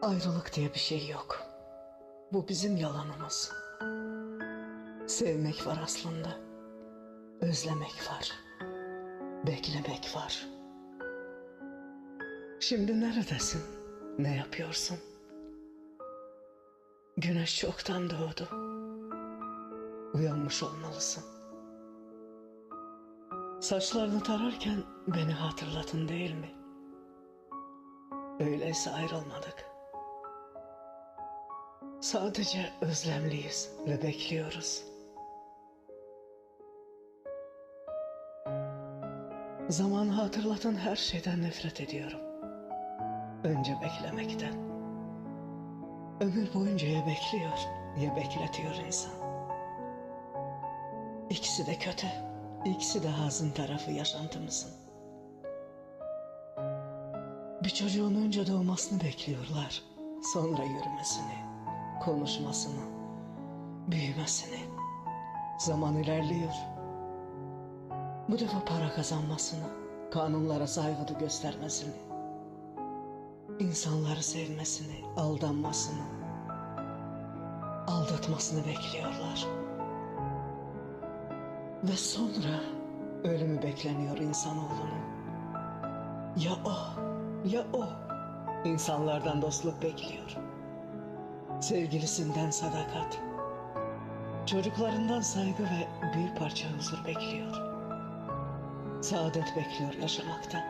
Ayrılık diye bir şey yok. Bu bizim yalanımız. Sevmek var aslında. Özlemek var. Beklemek var. Şimdi neredesin? Ne yapıyorsun? Güneş çoktan doğdu. Uyanmış olmalısın. Saçlarını tararken beni hatırladın değil mi? Öyleyse ayrılmadık. Sadece özlemliyiz ve bekliyoruz. Zamanı hatırlatan her şeyden nefret ediyorum. Önce beklemekten. Ömür boyunca ya bekliyor ya bekletiyor insan. İkisi de kötü. İkisi de hazın tarafı yaşantımızın. Bir çocuğun önce doğmasını bekliyorlar. Sonra yürümesini, konuşmasını, büyümesini. Zaman ilerliyor. Bu defa para kazanmasını, kanunlara saygı göstermesini, insanları sevmesini, aldanmasını, aldatmasını bekliyorlar. Ve sonra ölümü bekleniyor insanoğlunun. Ya o, ya o. İnsanlardan dostluk bekliyor. Sevgilisinden sadakat. Çocuklarından saygı ve bir parça huzur bekliyor. Saadet bekliyor yaşamaktan.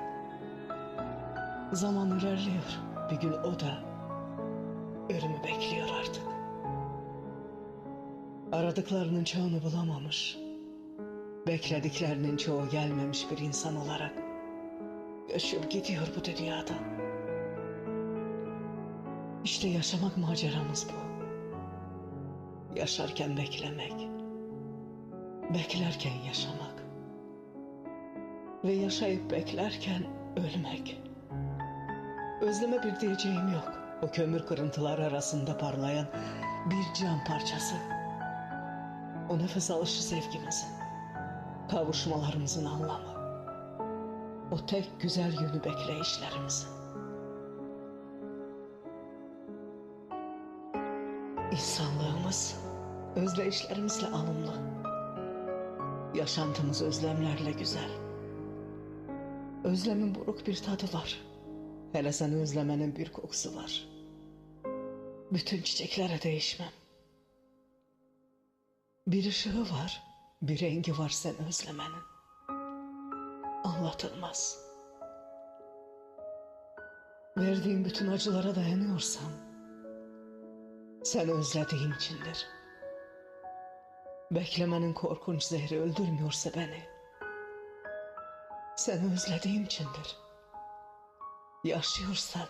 Zaman ilerliyor. Bir gün o da ölümü bekliyor artık. Aradıklarının çoğunu bulamamış. Beklediklerinin çoğu gelmemiş bir insan olarak göçüp gidiyor bu dünyadan. İşte yaşamak maceramız bu. Yaşarken beklemek, beklerken yaşamak ve yaşayıp beklerken ölmek. Özleme bir diyeceğim yok. O kömür kırıntıları arasında parlayan bir can parçası. O nefes alışı sevgimizin, kavuşmalarımızın anlamı. O tek güzel yönü bekleyişlerimizin. İnsanlığımız özleyişlerimizle anımlı. Yaşantımız özlemlerle güzel. Özlemin buruk bir tadı var. Hele sen özlemenin bir kokusu var. Bütün çiçeklere değişmem. Bir ışığı var, bir rengi var sen özlemenin. Anlatılmaz. Verdiğin bütün acılara dayanıyorsam, sen özlediğin içindir. Beklemenin korkunç zehri öldürmüyorsa beni, sen özlediğin içindir. Yaşıyorsan,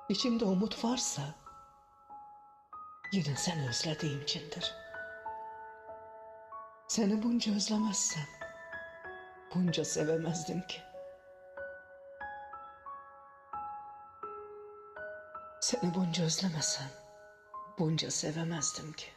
içimde umut varsa, yine sen özlediğim içindir. Seni bunca özlemezsem, bunca sevemezdim ki. Seni bunca özlemesem, bunca sevemezdim ki.